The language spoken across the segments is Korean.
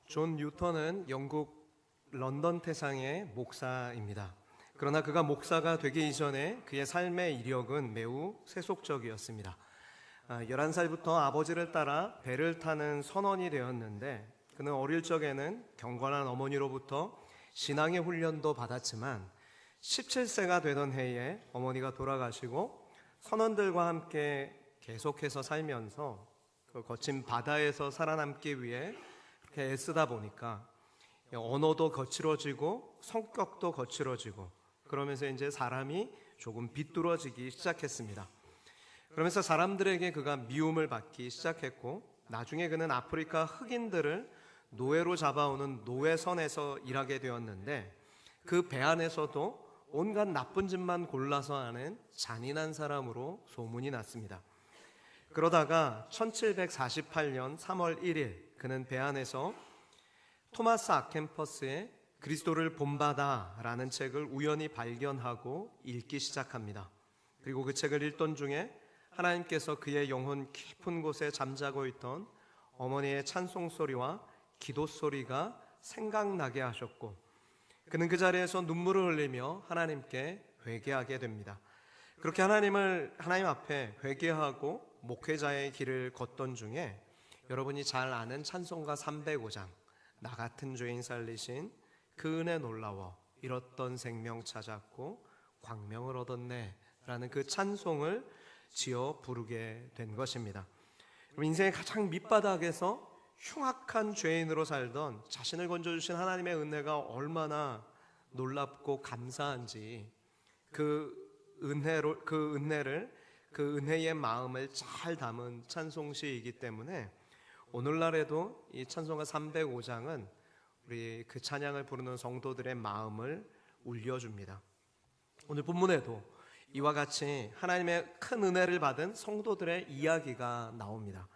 존 뉴턴은 영국 런던 태상의 목사입니다. 그러나 그가 목사가 되기 이전에 그의 삶의 이력은 매우 세속적이었습니다. 11살부터 아버지를 따라 배를 타는 선원이 되었는데, 그는 어릴 적에는 경건한 어머니로부터 신앙의 훈련도 받았지만 17세가 되던 해에 어머니가 돌아가시고 선원들과 함께 계속해서 살면서 그 거친 바다에서 살아남기 위해 그렇게 애쓰다 보니까 언어도 거칠어지고 성격도 거칠어지고, 그러면서 이제 사람이 조금 비뚤어지기 시작했습니다. 그러면서 사람들에게 그가 미움을 받기 시작했고, 나중에 그는 아프리카 흑인들을 노예로 잡아오는 노예선에서 일하게 되었는데, 그 배 안에서도 온갖 나쁜 짓만 골라서 하는 잔인한 사람으로 소문이 났습니다. 그러다가 1748년 3월 1일 그는 배 안에서 토마스 아켄퍼스의 그리스도를 본받아라는 책을 우연히 발견하고 읽기 시작합니다. 그리고 그 책을 읽던 중에 하나님께서 그의 영혼 깊은 곳에 잠자고 있던 어머니의 찬송 소리와 기도 소리가 생각나게 하셨고, 그는 그 자리에서 눈물을 흘리며 하나님께 회개하게 됩니다. 그렇게 하나님 앞에 회개하고 목회자의 길을 걷던 중에 여러분이 잘 아는 찬송가 305장, 나 같은 죄인 살리신 그 은혜 놀라워 잃었던 생명 찾았고 광명을 얻었네 라는 그 찬송을 지어 부르게 된 것입니다. 인생의 가장 밑바닥에서 흉악한 죄인으로 살던 자신을 건져주신 하나님의 은혜가 얼마나 놀랍고 감사한지, 그 은혜의 마음을 잘 담은 찬송시이기 때문에 오늘날에도 이 찬송가 305장은 우리 그 찬양을 부르는 성도들의 마음을 울려줍니다. 오늘 본문에도 이와 같이 하나님의 큰 은혜를 받은 성도들의 이야기가 나옵니다.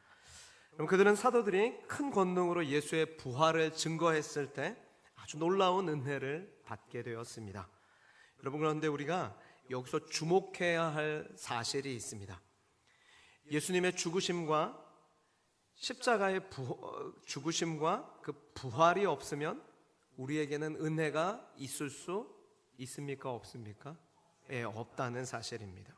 그럼 그들은 사도들이 큰 권능으로 예수의 부활을 증거했을 때 아주 놀라운 은혜를 받게 되었습니다. 여러분, 그런데 우리가 여기서 주목해야 할 사실이 있습니다. 예수님의 죽으심과 십자가의 죽으심과 그 부활이 없으면 우리에게는 은혜가 있을 수 있습니까? 없습니까? 없다는 사실입니다.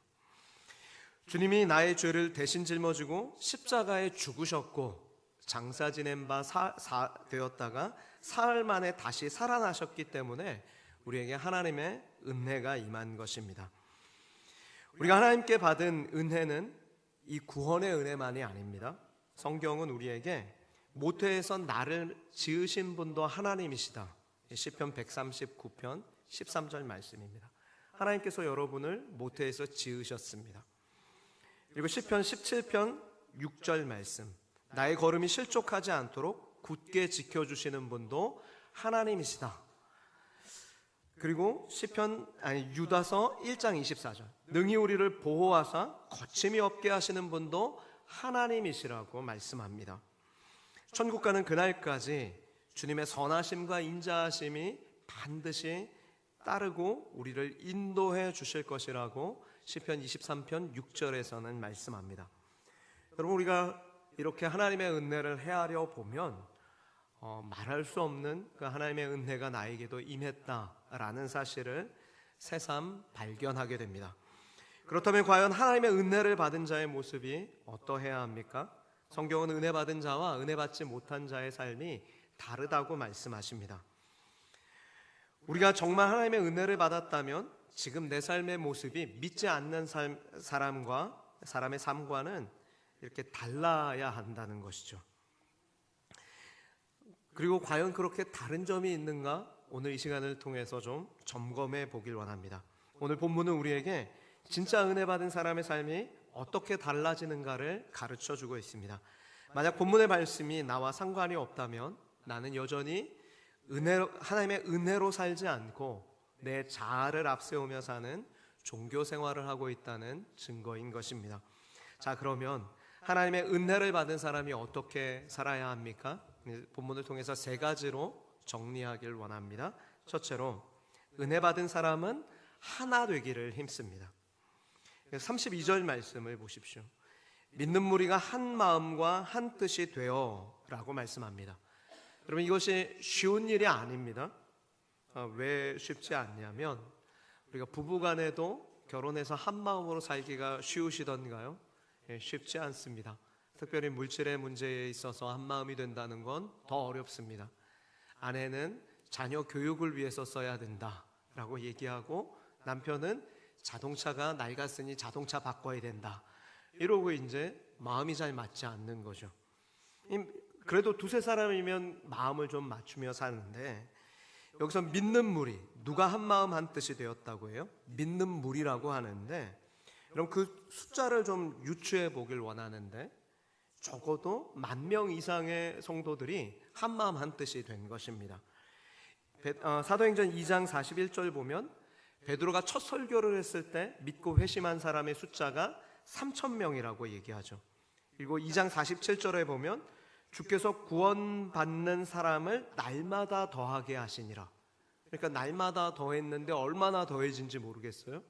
주님이 나의 죄를 대신 짊어지고 십자가에 죽으셨고 장사 지낸 바 되었다가 사흘 만에 다시 살아나셨기 때문에 우리에게 하나님의 은혜가 임한 것입니다. 우리가 하나님께 받은 은혜는 이 구원의 은혜만이 아닙니다. 성경은 우리에게 모태에서 나를 지으신 분도 하나님이시다, 시편 139편 13절 말씀입니다. 하나님께서 여러분을 모태에서 지으셨습니다. 그리고 시편 17편 6절 말씀, 나의 걸음이 실족하지 않도록 굳게 지켜주시는 분도 하나님이시다. 그리고 유다서 1장 24절, 능히 우리를 보호하사 거침이 없게 하시는 분도 하나님이시라고 말씀합니다. 천국 가는 그날까지 주님의 선하심과 인자하심이 반드시 따르고 우리를 인도해 주실 것이라고 시편 23편 6절에서는 말씀합니다. 여러분, 우리가 이렇게 하나님의 은혜를 헤아려 보면 말할 수 없는 그 하나님의 은혜가 나에게도 임했다라는 사실을 새삼 발견하게 됩니다. 그렇다면 과연 하나님의 은혜를 받은 자의 모습이 어떠해야 합니까? 성경은 은혜 받은 자와 은혜 받지 못한 자의 삶이 다르다고 말씀하십니다. 우리가 정말 하나님의 은혜를 받았다면 지금 내 삶의 모습이 믿지 않는 사람의 삶과는 이렇게 달라야 한다는 것이죠. 그리고 과연 그렇게 다른 점이 있는가? 오늘 이 시간을 통해서 좀 점검해 보길 원합니다. 오늘 본문은 우리에게 진짜 은혜 받은 사람의 삶이 어떻게 달라지는가를 가르쳐 주고 있습니다. 만약 본문의 말씀이 나와 상관이 없다면 나는 여전히 하나님의 은혜로 살지 않고 내 자아를 앞세우며 사는 종교 생활을 하고 있다는 증거인 것입니다. 자, 그러면 하나님의 은혜를 받은 사람이 어떻게 살아야 합니까? 본문을 통해서 세 가지로 정리하길 원합니다. 첫째로, 은혜 받은 사람은 하나 되기를 힘씁니다. 32절 말씀을 보십시오. 믿는 무리가 한 마음과 한 뜻이 되어 라고 말씀합니다. 여러분, 이것이 쉬운 일이 아닙니다. 왜 쉽지 않냐면 우리가 부부간에도 결혼해서 한 마음으로 살기가 쉬우시던가요? 쉽지 않습니다. 특별히 물질의 문제에 있어서 한 마음이 된다는 건 더 어렵습니다. 아내는 자녀 교육을 위해서 써야 된다라고 얘기하고, 남편은 자동차가 낡았으니 자동차 바꿔야 된다 이러고 이제 마음이 잘 맞지 않는 거죠. 그래도 두세 사람이면 마음을 좀 맞추며 사는데, 여기서 믿는 무리, 누가 한 마음 한 뜻이 되었다고 해요? 믿는 무리라고 하는데, 그럼 그 숫자를 좀 유추해 보길 원하는데, 적어도 10,000명 이상의 성도들이 한 마음 한 뜻이 된 것입니다. 사도행전 2장 41절 보면 베드로가 첫 설교를 했을 때 믿고 회심한 사람의 숫자가 3,000명이라고 얘기하죠. 그리고 2장 47절에 보면 주께서 구원받는 사람을 날마다 더하게 하시니라. 그러니까 날마다 더했는데 얼마나 더해진지 모르겠어요.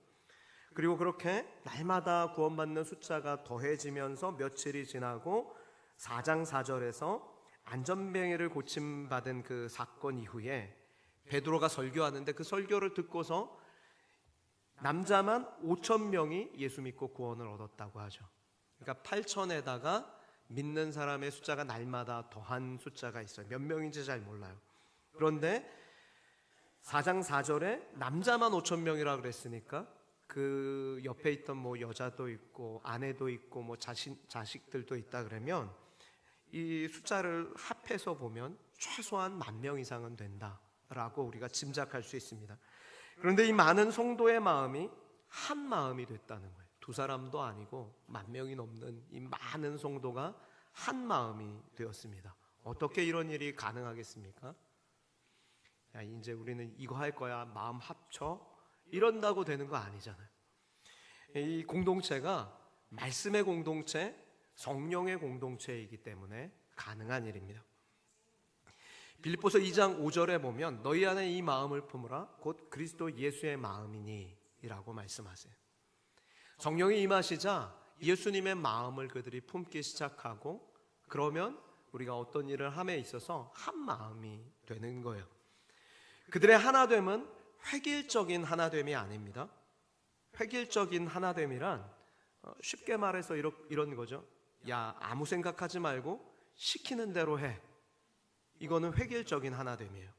그리고 그렇게 날마다 구원받는 숫자가 더해지면서 며칠이 지나고 4장 4절에서 안전뱅이를 고침받은 그 사건 이후에 베드로가 설교하는데, 그 설교를 듣고서 남자만 5,000명이 예수 믿고 구원을 얻었다고 하죠. 그러니까 8,000에다가 믿는 사람의 숫자가 날마다 더한 숫자가 있어요. 몇 명인지 잘 몰라요. 그런데 4장 4절에 남자만 5,000명이라고 그랬으니까 그 옆에 있던 뭐 여자도 있고 아내도 있고 뭐 자식들도 있다 그러면 이 숫자를 합해서 보면 최소한 10,000명 이상은 된다라고 우리가 짐작할 수 있습니다. 그런데 이 많은 성도의 마음이 한 마음이 됐다는 거예요. 두 사람도 아니고 10,000명이 넘는 이 많은 성도가 한 마음이 되었습니다. 어떻게 이런 일이 가능하겠습니까? 야, 이제 우리는 이거 할 거야, 마음 합쳐, 이런다고 되는 거 아니잖아요. 이 공동체가 말씀의 공동체, 성령의 공동체이기 때문에 가능한 일입니다. 빌립보서 2장 5절에 보면 너희 안에 이 마음을 품으라 곧 그리스도 예수의 마음이니 라고 말씀하세요. 성령이 임하시자 예수님의 마음을 그들이 품기 시작하고, 그러면 우리가 어떤 일을 함에 있어서 한 마음이 되는 거예요. 그들의 하나됨은 획일적인 하나됨이 아닙니다. 획일적인 하나됨이란 쉽게 말해서 이런 거죠. 야, 아무 생각하지 말고 시키는 대로 해. 이거는 획일적인 하나됨이에요.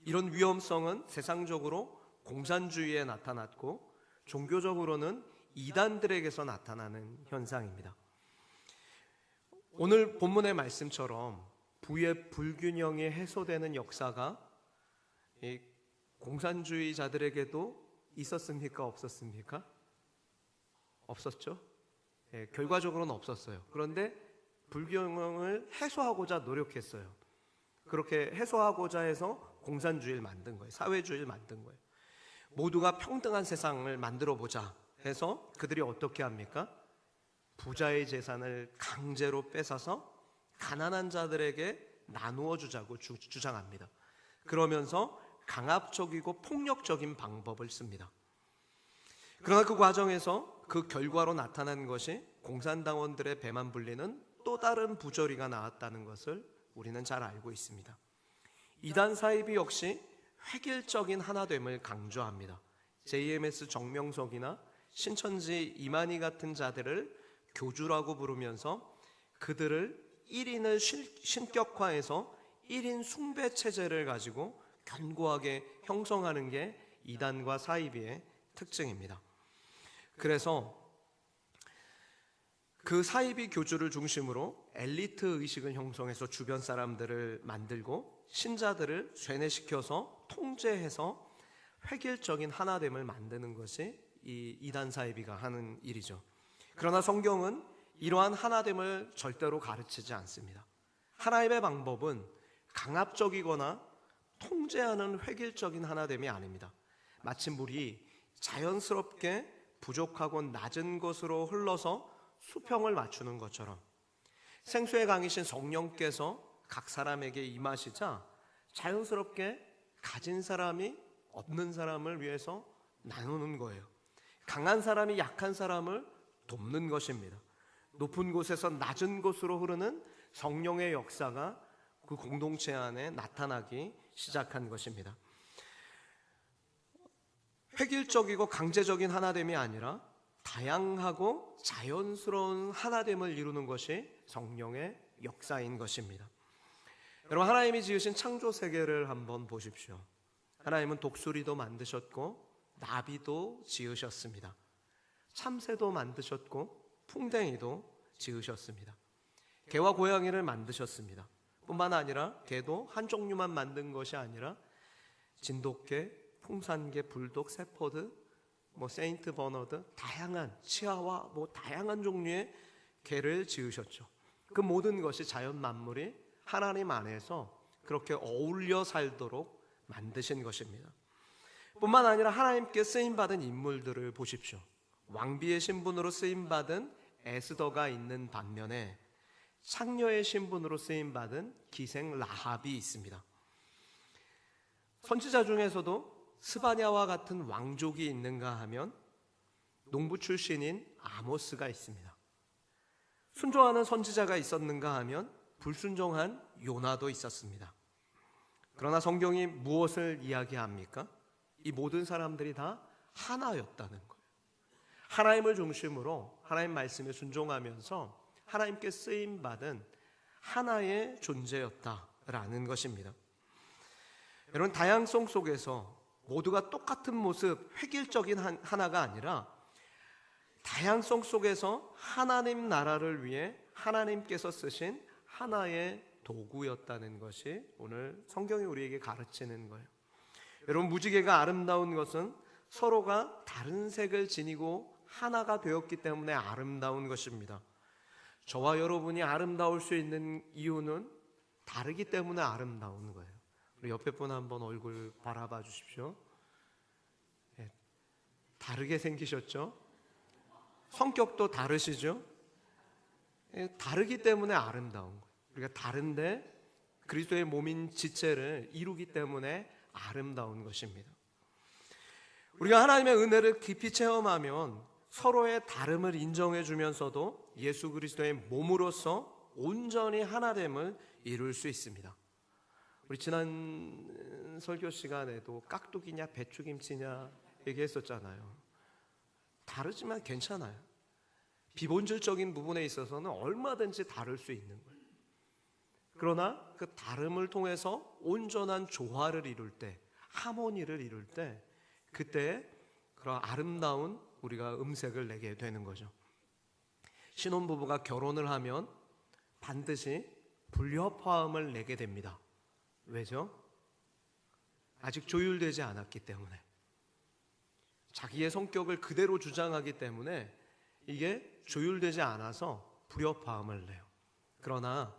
이런 위험성은 세상적으로 공산주의에 나타났고 종교적으로는 이단들에게서 나타나는 현상입니다. 오늘 본문의 말씀처럼 부의 불균형이 해소되는 역사가 이 공산주의자들에게도 있었습니까? 없었습니까? 없었죠? 결과적으로는 없었어요. 그런데 불균형을 해소하고자 노력했어요. 그렇게 해소하고자 해서 공산주의를 만든 거예요. 사회주의를 만든 거예요. 모두가 평등한 세상을 만들어 보자 해서 그들이 어떻게 합니까? 부자의 재산을 강제로 뺏어서 가난한 자들에게 나누어 주자고 주장합니다. 그러면서 강압적이고 폭력적인 방법을 씁니다. 그러나 그 과정에서 그 결과로 나타난 것이 공산당원들의 배만 불리는 또 다른 부조리가 나왔다는 것을 우리는 잘 알고 있습니다. 이단 사이비 역시 획일적인 하나됨을 강조합니다. JMS 정명석이나 신천지 이만희 같은 자들을 교주라고 부르면서 그들을 1인을 신격화해서 1인 숭배 체제를 가지고 견고하게 형성하는 게 이단과 사이비의 특징입니다. 그래서 그 사이비 교주를 중심으로 엘리트 의식을 형성해서 주변 사람들을 만들고 신자들을 쇠뇌시켜서 통제해서 획일적인 하나됨을 만드는 것이 이 이단 사이비가 하는 일이죠. 그러나 성경은 이러한 하나됨을 절대로 가르치지 않습니다. 하나님의 방법은 강압적이거나 통제하는 획일적인 하나됨이 아닙니다. 마치 물이 자연스럽게 부족하고 낮은 곳으로 흘러서 수평을 맞추는 것처럼 생수의 강이신 성령께서 각 사람에게 임하시자 자연스럽게 가진 사람이 없는 사람을 위해서 나누는 거예요. 강한 사람이 약한 사람을 돕는 것입니다. 높은 곳에서 낮은 곳으로 흐르는 성령의 역사가 그 공동체 안에 나타나기 시작한 것입니다. 획일적이고 강제적인 하나됨이 아니라 다양하고 자연스러운 하나됨을 이루는 것이 성령의 역사인 것입니다. 여러분, 하나님이 지으신 창조 세계를 한번 보십시오. 하나님은 독수리도 만드셨고 나비도 지으셨습니다. 참새도 만드셨고 풍뎅이도 지으셨습니다. 개와 고양이를 만드셨습니다. 뿐만 아니라 개도 한 종류만 만든 것이 아니라 진돗개, 풍산개, 불독, 세퍼드, 세인트 버너드, 다양한 치아와 다양한 종류의 개를 지으셨죠. 그 모든 것이 자연 만물이 하나님 안에서 그렇게 어울려 살도록 만드신 것입니다. 뿐만 아니라 하나님께 쓰임받은 인물들을 보십시오. 왕비의 신분으로 쓰임받은 에스더가 있는 반면에 창녀의 신분으로 쓰임받은 기생 라합이 있습니다. 선지자 중에서도 스바냐와 같은 왕족이 있는가 하면 농부 출신인 아모스가 있습니다. 순종하는 선지자가 있었는가 하면 불순종한 요나도 있었습니다. 그러나 성경이 무엇을 이야기합니까? 이 모든 사람들이 다 하나였다는 거예요. 하나님을 중심으로 하나님 말씀에 순종하면서 하나님께 쓰임받은 하나의 존재였다라는 것입니다. 여러분, 다양성 속에서 모두가 똑같은 모습, 획일적인 하나가 아니라 다양성 속에서 하나님 나라를 위해 하나님께서 쓰신 하나의 도구였다는 것이 오늘 성경이 우리에게 가르치는 거예요. 여러분, 무지개가 아름다운 것은 서로가 다른 색을 지니고 하나가 되었기 때문에 아름다운 것입니다. 저와 여러분이 아름다울 수 있는 이유는 다르기 때문에 아름다운 거예요. 우리 옆에 분 한번 얼굴 바라봐 주십시오. 네, 다르게 생기셨죠? 성격도 다르시죠? 네, 다르기 때문에 아름다운 거예요. 우리가 다른데 그리스도의 몸인 지체를 이루기 때문에 아름다운 것입니다. 우리가 하나님의 은혜를 깊이 체험하면 서로의 다름을 인정해 주면서도 예수 그리스도의 몸으로서 온전히 하나됨을 이룰 수 있습니다. 우리 지난 설교 시간에도 깍두기냐 배추김치냐 얘기했었잖아요. 다르지만 괜찮아요. 비본질적인 부분에 있어서는 얼마든지 다를 수 있는 거예요. 그러나 그 다름을 통해서 온전한 조화를 이룰 때, 하모니를 이룰 때, 그때 그런 아름다운 우리가 음색을 내게 되는 거죠. 신혼부부가 결혼을 하면 반드시 불협화음을 내게 됩니다. 왜죠? 아직 조율되지 않았기 때문에, 자기의 성격을 그대로 주장하기 때문에 이게 조율되지 않아서 불협화음을 내요. 그러나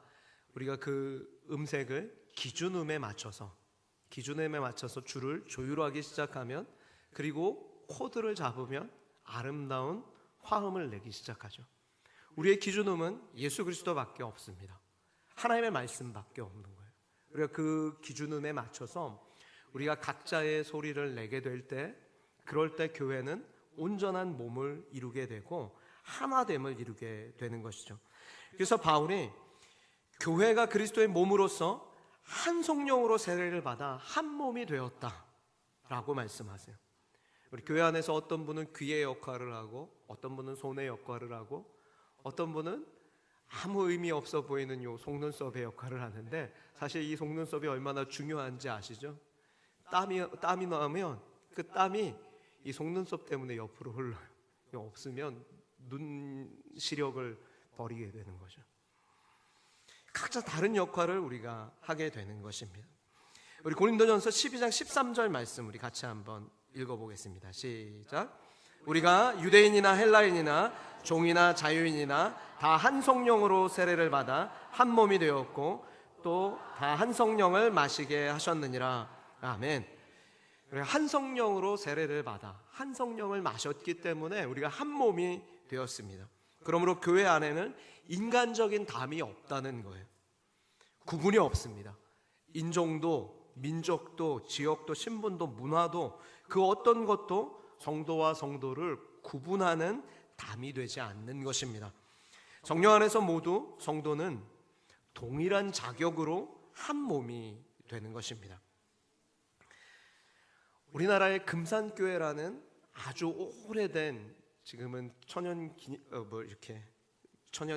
우리가 그 음색을 기준음에 맞춰서 줄을 조율하기 시작하면, 그리고 코드를 잡으면 아름다운 화음을 내기 시작하죠. 우리의 기준음은 예수 그리스도밖에 없습니다. 하나님의 말씀밖에 없는 거예요. 우리가 그 기준음에 맞춰서 우리가 각자의 소리를 내게 될 때, 그럴 때 교회는 온전한 몸을 이루게 되고 하나됨을 이루게 되는 것이죠. 그래서 바울이 교회가 그리스도의 몸으로서 한 성령으로 세례를 받아 한 몸이 되었다라고 말씀하세요. 우리 교회 안에서 어떤 분은 귀의 역할을 하고, 어떤 분은 손의 역할을 하고, 어떤 분은 아무 의미 없어 보이는 요 속눈썹의 역할을 하는데, 사실 이 속눈썹이 얼마나 중요한지 아시죠? 땀이 나면 그 땀이 이 속눈썹 때문에 옆으로 흘러요. 없으면 눈 시력을 버리게 되는 거죠. 각자 다른 역할을 우리가 하게 되는 것입니다. 우리 고린도전서 12장 13절 말씀 우리 같이 한번 읽어보겠습니다. 시작. 우리가 유대인이나 헬라인이나 종이나 자유인이나 다 한 성령으로 세례를 받아 한 몸이 되었고 또 다 한 성령을 마시게 하셨느니라. 아멘. 우리가 한 성령으로 세례를 받아 한 성령을 마셨기 때문에 우리가 한 몸이 되었습니다. 그러므로 교회 안에는 인간적인 담이 없다는 거예요. 구분이 없습니다. 인종도, 민족도, 지역도, 신분도, 문화도, 그 어떤 것도 성도와 성도를 구분하는 담이 되지 않는 것입니다. 성령 안에서 모두 성도는 동일한 자격으로 한 몸이 되는 것입니다. 우리나라의 금산교회라는 아주 오래된, 지금은 천연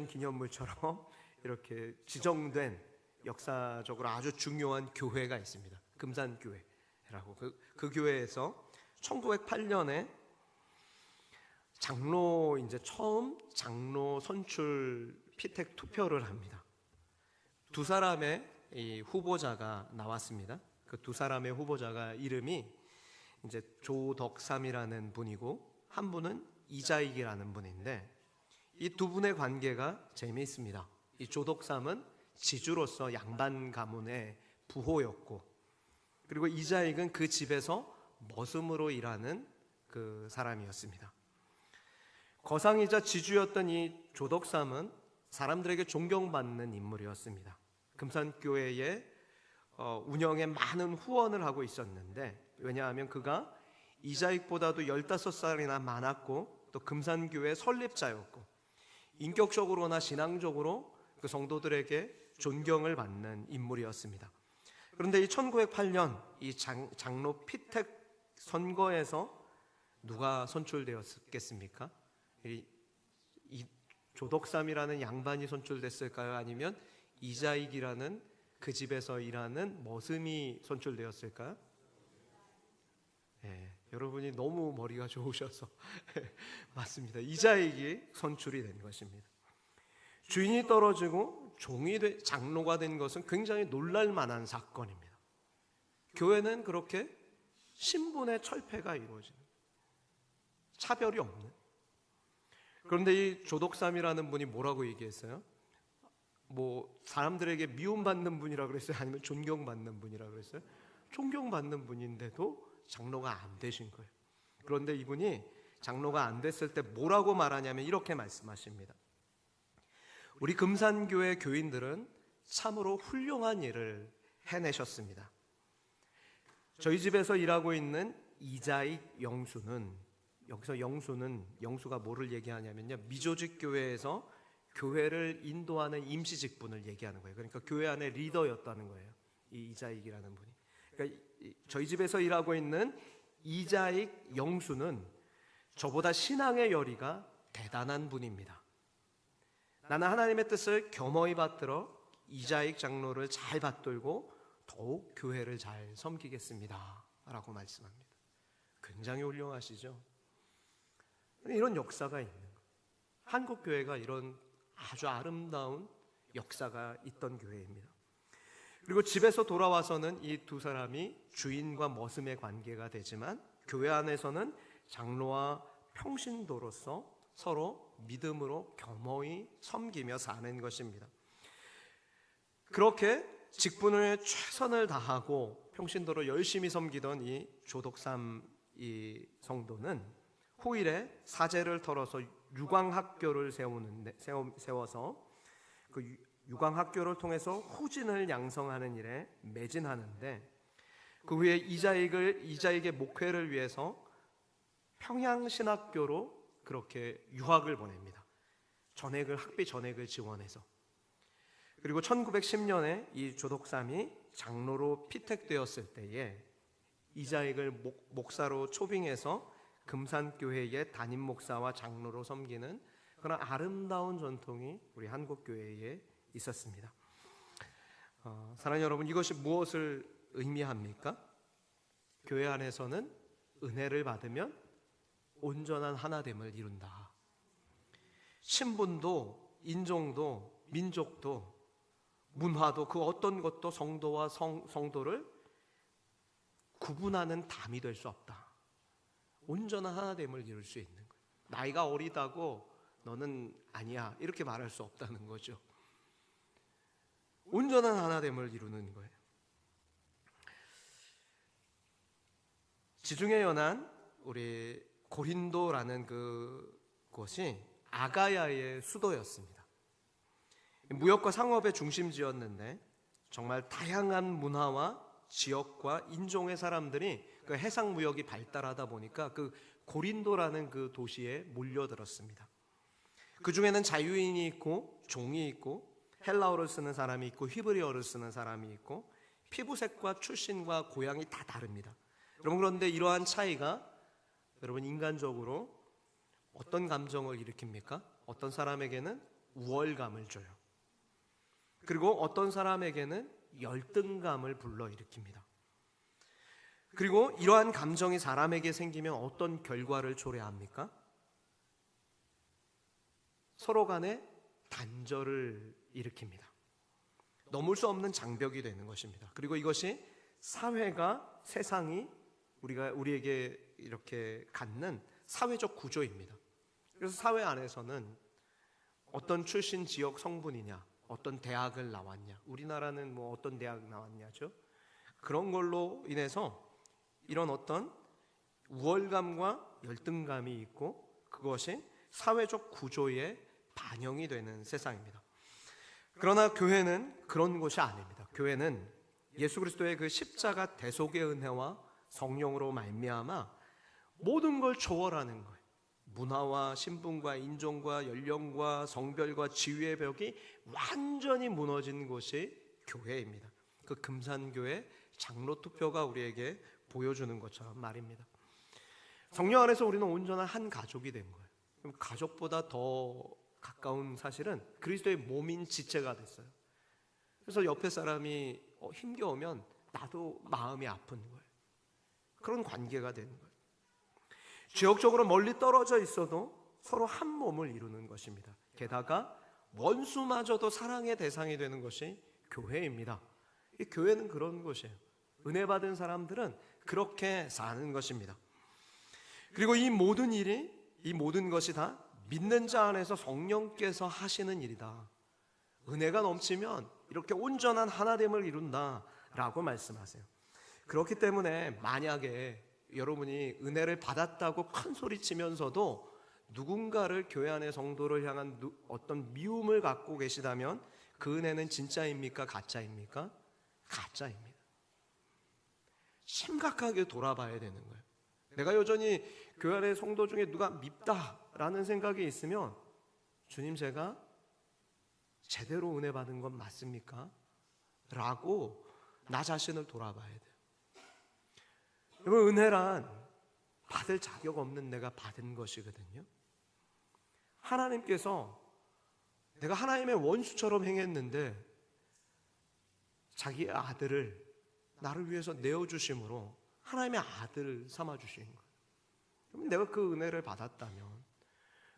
기념물처럼 이렇게 지정된 역사적으로 아주 중요한 교회가 있습니다. 금산교회라고. 그 교회에서 1908년에 처음 장로 선출 피택 투표를 합니다. 두 사람의 이 후보자가 나왔습니다. 그 두 사람의 후보자가 이름이 이제 조덕삼이라는 분이고, 한 분은 이자익이라는 분인데, 이 두 분의 관계가 재미있습니다. 이 조덕삼은 지주로서 양반 가문의 부호였고, 그리고 이자익은 그 집에서 머슴으로 일하는 그 사람이었습니다. 거상이자 지주였던 이 조덕삼은 사람들에게 존경받는 인물이었습니다. 금산교회의 운영에 많은 후원을 하고 있었는데, 왜냐하면 그가 이자익보다도 15살이나 많았고, 또 금산교회 설립자였고, 인격적으로나 신앙적으로 그 성도들에게 존경을 받는 인물이었습니다. 그런데 이 1908년 이 장로 피택 선거에서 누가 선출되었겠습니까? 이 조덕삼이라는 양반이 선출됐을까요? 아니면 이자익이라는 그 집에서 일하는 머슴이 선출되었을까요? 네, 여러분이 너무 머리가 좋으셔서 맞습니다. 이자익이 선출이 된 것입니다. 주인이 떨어지고 장로가 된 것은 굉장히 놀랄 만한 사건입니다. 교회는 그렇게 신분의 철폐가 이루어지는, 차별이 없는. 그런데 이 조덕삼이라는 분이 뭐라고 얘기했어요? 사람들에게 미움받는 분이라 그랬어요? 아니면 존경받는 분이라 그랬어요? 존경받는 분인데도 장로가 안 되신 거예요. 그런데 이분이 장로가 안 됐을 때 뭐라고 말하냐면 이렇게 말씀하십니다. 우리 금산교회 교인들은 참으로 훌륭한 일을 해내셨습니다. 저희 집에서 일하고 있는 이자익 영수는, 여기서 영수가 뭐를 얘기하냐면요, 미조직 교회에서 교회를 인도하는 임시 직분을 얘기하는 거예요. 그러니까 교회 안에 리더였다는 거예요, 이 이자익이라는 분이. 그러니까 저희 집에서 일하고 있는 이자익 영수는 저보다 신앙의 열의가 대단한 분입니다. 나는 하나님의 뜻을 겸허히 받들어 이자익 장로를 잘 받들고 더욱 교회를 잘 섬기겠습니다 라고 말씀합니다. 굉장히 훌륭하시죠? 이런 역사가 있는 거예요. 한국교회가 이런 아주 아름다운 역사가 있던 교회입니다. 그리고 집에서 돌아와서는 이 두 사람이 주인과 머슴의 관계가 되지만, 교회 안에서는 장로와 평신도로서 서로 믿음으로 겸허히 섬기며 사는 것입니다. 그렇게 직분을 최선을 다하고 평신도로 열심히 섬기던 이 조덕삼 이 성도는 후일에 사제를 털어서 유광학교를 세워서 그 유광학교를 통해서 후진을 양성하는 일에 매진하는데, 그 후에 이자익의 목회를 위해서 평양신학교로 그렇게 유학을 보냅니다. 학비 전액을 지원해서. 그리고 1910년에 이 조덕삼이 장로로 피택되었을 때에 이자익을 목사로 초빙해서 금산교회의 담임 목사와 장로로 섬기는 그런 아름다운 전통이 우리 한국교회에 있었습니다. 사랑하는 여러분, 이것이 무엇을 의미합니까? 교회 안에서는 은혜를 받으면 온전한 하나됨을 이룬다. 신분도 인종도 민족도 문화도 그 어떤 것도 성도와 성도를 구분하는 담이 될 수 없다. 온전한 하나됨을 이룰 수 있는 거예요. 나이가 어리다고 너는 아니야 이렇게 말할 수 없다는 거죠. 온전한 하나됨을 이루는 거예요. 지중해 연안 우리 고린도라는 그곳이 아가야의 수도였습니다. 무역과 상업의 중심지였는데 정말 다양한 문화와 지역과 인종의 사람들이 그 해상 무역이 발달하다 보니까 그 고린도라는 그 도시에 몰려들었습니다. 그 중에는 자유인이 있고 종이 있고 헬라어를 쓰는 사람이 있고 히브리어를 쓰는 사람이 있고 피부색과 출신과 고향이 다 다릅니다. 여러분, 그런데 이러한 차이가 여러분 인간적으로 어떤 감정을 일으킵니까? 어떤 사람에게는 우월감을 줘요. 그리고 어떤 사람에게는 열등감을 불러일으킵니다. 그리고 이러한 감정이 사람에게 생기면 어떤 결과를 초래합니까? 서로 간에 단절을 일으킵니다. 넘을 수 없는 장벽이 되는 것입니다. 그리고 이것이 사회가, 세상이 우리에게 이렇게 갖는 사회적 구조입니다. 그래서 사회 안에서는 어떤 출신 지역 성분이냐, 어떤 대학을 나왔냐, 우리나라는 뭐 어떤 대학 나왔냐죠. 그런 걸로 인해서 이런 어떤 우월감과 열등감이 있고 그것이 사회적 구조에 반영이 되는 세상입니다. 그러나 교회는 그런 곳이 아닙니다. 교회는 예수 그리스도의 그 십자가 대속의 은혜와 성령으로 말미암아 모든 걸 초월하는 거예요. 문화와 신분과 인종과 연령과 성별과 지위의 벽이 완전히 무너진 곳이 교회입니다. 그 금산교회 장로 투표가 우리에게 보여주는 것처럼 말입니다. 성령 안에서 우리는 온전한 한 가족이 된 거예요. 그럼 가족보다 더 가까운 사실은 그리스도의 몸인 지체가 됐어요. 그래서 옆에 사람이 힘겨우면 나도 마음이 아픈 거예요. 그런 관계가 되는 거예요. 지역적으로 멀리 떨어져 있어도 서로 한 몸을 이루는 것입니다. 게다가 원수마저도 사랑의 대상이 되는 것이 교회입니다. 이 교회는 그런 곳이에요. 은혜 받은 사람들은 그렇게 사는 것입니다. 그리고 이 모든 일이, 이 모든 것이 다 믿는 자 안에서 성령께서 하시는 일이다. 은혜가 넘치면 이렇게 온전한 하나됨을 이룬다라고 말씀하세요. 그렇기 때문에 만약에 여러분이 은혜를 받았다고 큰 소리 치면서도 누군가를 교회 안의 성도를 향한 어떤 미움을 갖고 계시다면 그 은혜는 진짜입니까? 가짜입니까? 가짜입니다. 심각하게 돌아봐야 되는 거예요. 내가 여전히 교회 안의 성도 중에 누가 밉다라는 생각이 있으면 주님, 제가 제대로 은혜 받은 건 맞습니까? 라고 나 자신을 돌아봐야 돼요. 여러분, 은혜란 받을 자격 없는 내가 받은 것이거든요. 하나님께서 내가 하나님의 원수처럼 행했는데 자기의 아들을 나를 위해서 내어주심으로 하나님의 아들을 삼아주신 거예요. 그럼 내가 그 은혜를 받았다면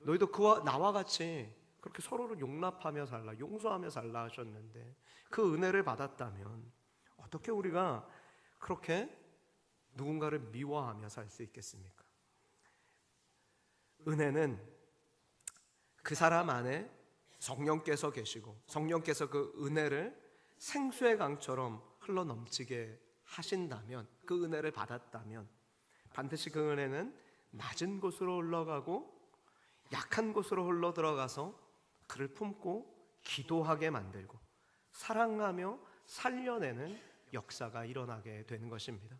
너희도 그와 나와 같이 그렇게 서로를 용납하며 살라, 용서하며 살라 하셨는데 그 은혜를 받았다면 어떻게 우리가 그렇게 누군가를 미워하며 살 수 있겠습니까? 은혜는 그 사람 안에 성령께서 계시고 성령께서 그 은혜를 생수의 강처럼 흘러넘치게 하신다면, 그 은혜를 받았다면 반드시 그 은혜는 낮은 곳으로 흘러가고 약한 곳으로 흘러들어가서 그를 품고 기도하게 만들고 사랑하며 살려내는 역사가 일어나게 되는 것입니다.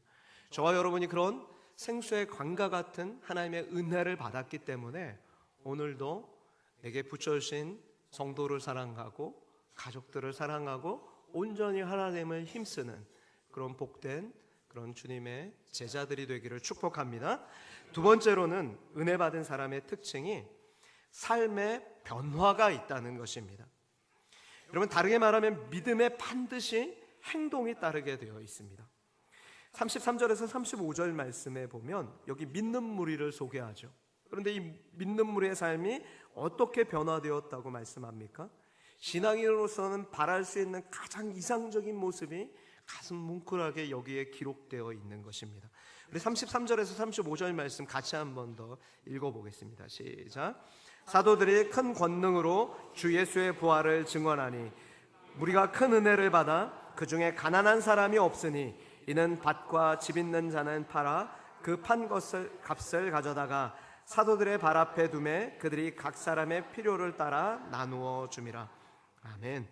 저와 여러분이 그런 생수의 강과 같은 하나님의 은혜를 받았기 때문에 오늘도 내게 붙여주신 성도를 사랑하고 가족들을 사랑하고 온전히 하나님을 힘쓰는 그런 복된 그런 주님의 제자들이 되기를 축복합니다. 두 번째로는 은혜 받은 사람의 특징이 삶의 변화가 있다는 것입니다. 여러분, 다르게 말하면 믿음에 반드시 행동이 따르게 되어 있습니다. 33절에서 35절 말씀에 보면 여기 믿는 무리를 소개하죠. 그런데 이 믿는 무리의 삶이 어떻게 변화되었다고 말씀합니까? 신앙인으로서는 바랄 수 있는 가장 이상적인 모습이 가슴 뭉클하게 여기에 기록되어 있는 것입니다. 우리 33절에서 35절 말씀 같이 한 번 더 읽어보겠습니다. 시작. 사도들이 큰 권능으로 주 예수의 부활을 증언하니 우리가 큰 은혜를 받아 그 중에 가난한 사람이 없으니 이는 밭과 집 있는 자는 팔아 그 판 것을 값을 가져다가 사도들의 발 앞에 두매 그들이 각 사람의 필요를 따라 나누어 줌이라. 아멘.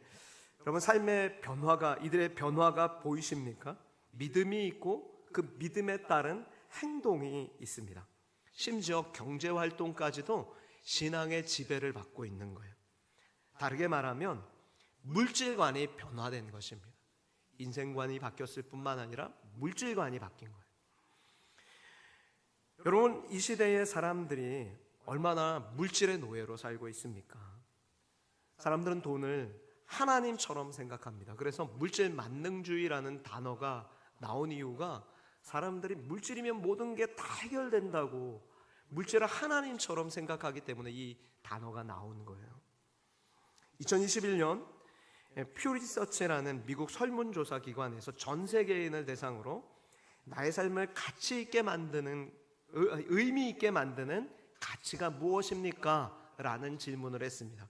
여러분, 삶의 변화가, 이들의 변화가 보이십니까? 믿음이 있고 그 믿음에 따른 행동이 있습니다. 심지어 경제활동까지도 신앙의 지배를 받고 있는 거예요. 다르게 말하면 물질관이 변화된 것입니다. 인생관이 바뀌었을 뿐만 아니라 물질관이 바뀐 거예요. 여러분, 이 시대의 사람들이 얼마나 물질의 노예로 살고 있습니까? 사람들은 돈을 하나님처럼 생각합니다. 그래서 물질 만능주의라는 단어가 나온 이유가 사람들이 물질이면 모든 게 다 해결된다고 물질을 하나님처럼 생각하기 때문에 이 단어가 나온 거예요. 2021년 퓨 리서치라는 미국 설문조사 기관에서 전 세계인을 대상으로 나의 삶을 가치 있게 만드는, 의미 있게 만드는 가치가 무엇입니까? 라는 질문을 했습니다.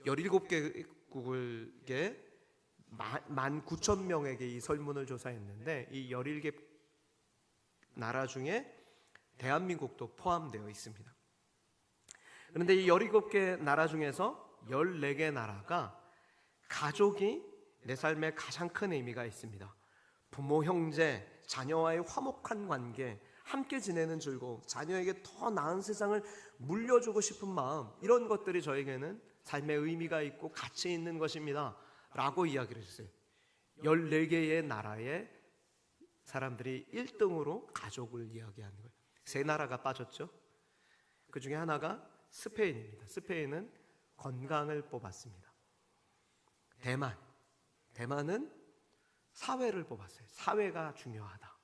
17개국에 19,000명에게 이 설문을 조사했는데 이 17개 나라 중에 대한민국도 포함되어 있습니다. 그런데 이 17개 나라 중에서 14개 나라가 가족이 내 삶에 가장 큰 의미가 있습니다. 부모, 형제, 자녀와의 화목한 관계, 함께 지내는 즐거움, 자녀에게 더 나은 세상을 물려주고 싶은 마음, 이런 것들이 저에게는 삶의 의미가 있고 가치 있는 것입니다 라고 이야기를 했어요. 14개의 나라의 사람들이 1등으로 가족을 이야기하는 거예요. 3나라가 빠졌죠. 그 중에 하나가 스페인입니다. 스페인은 건강을 뽑았습니다. 대만은 사회를 뽑았어요. 사회가 중요하다.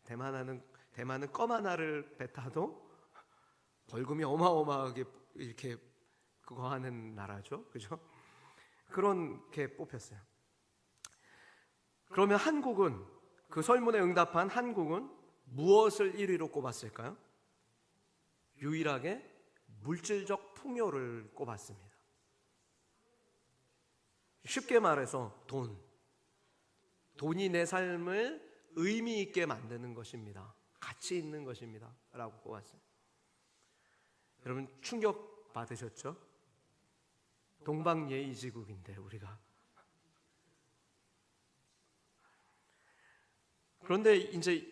대만은 껌 하나를 뱉어도 벌금이 어마어마하게 이렇게 그거 하는 나라죠. 그죠? 그렇게 뽑혔어요. 그러면 한국은, 그 설문에 응답한 한국은 무엇을 1위로 꼽았을까요? 유일하게 물질적 풍요를 꼽았습니다. 쉽게 말해서 돈이 내 삶을 의미 있게 만드는 것입니다. 가치 있는 것입니다 라고 꼽았어요. 여러분, 충격 받으셨죠? 동방예의지국인데 우리가. 그런데 이제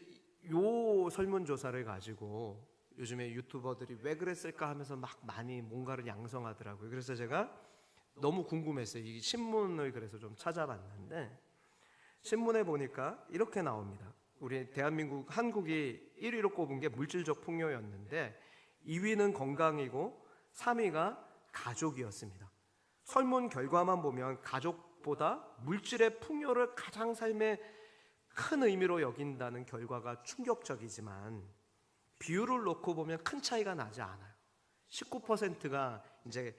요 설문조사를 가지고 요즘에 유튜버들이 왜 그랬을까 하면서 막 많이 뭔가를 양성하더라고요. 그래서 제가 너무 궁금했어요. 이 신문을 그래서 좀 찾아봤는데, 신문에 보니까 이렇게 나옵니다. 우리 대한민국, 한국이 1위로 꼽은 게 물질적 풍요였는데 2위는 건강이고 3위가 가족이었습니다. 설문 결과만 보면 가족보다 물질의 풍요를 가장 삶에 큰 의미로 여긴다는 결과가 충격적이지만 비율을 놓고 보면 큰 차이가 나지 않아요. 19%가 이제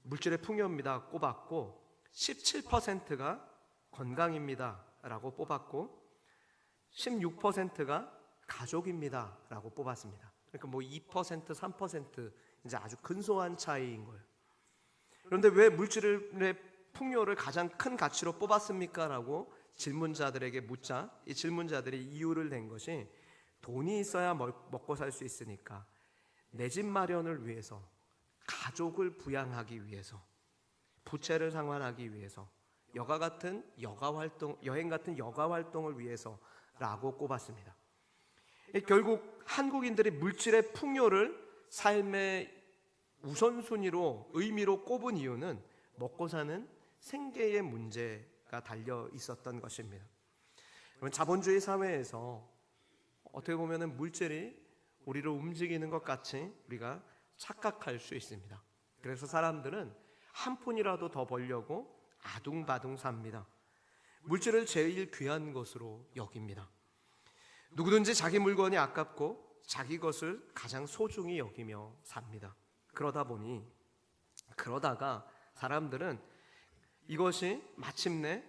물질의 풍요입니다 꼽았고, 17%가 건강입니다 라고 뽑았고, 16%가 가족입니다 라고 뽑았습니다. 그러니까 뭐 2%, 3% 이제 아주 근소한 차이인 거예요. 그런데 왜 물질의 풍요를 가장 큰 가치로 뽑았습니까? 라고 질문자들에게 묻자 이 질문자들이 이유를 낸 것이, 돈이 있어야 먹고 살 수 있으니까 내 집 마련을 위해서, 가족을 부양하기 위해서, 부채를 상환하기 위해서, 여행 같은 여가 활동을 위해서라고 꼽았습니다. 결국 한국인들이 물질의 풍요를 삶의 우선순위로, 의미로 꼽은 이유는 먹고 사는 생계의 문제가 달려 있었던 것입니다. 자본주의 사회에서 어떻게 보면 물질이 우리를 움직이는 것 같이 우리가 착각할 수 있습니다. 그래서 사람들은 한 푼이라도 더 벌려고 아둥바둥 삽니다. 물질을 제일 귀한 것으로 여깁니다. 누구든지 자기 물건이 아깝고 자기 것을 가장 소중히 여기며 삽니다. 그러다가 사람들은 이것이 마침내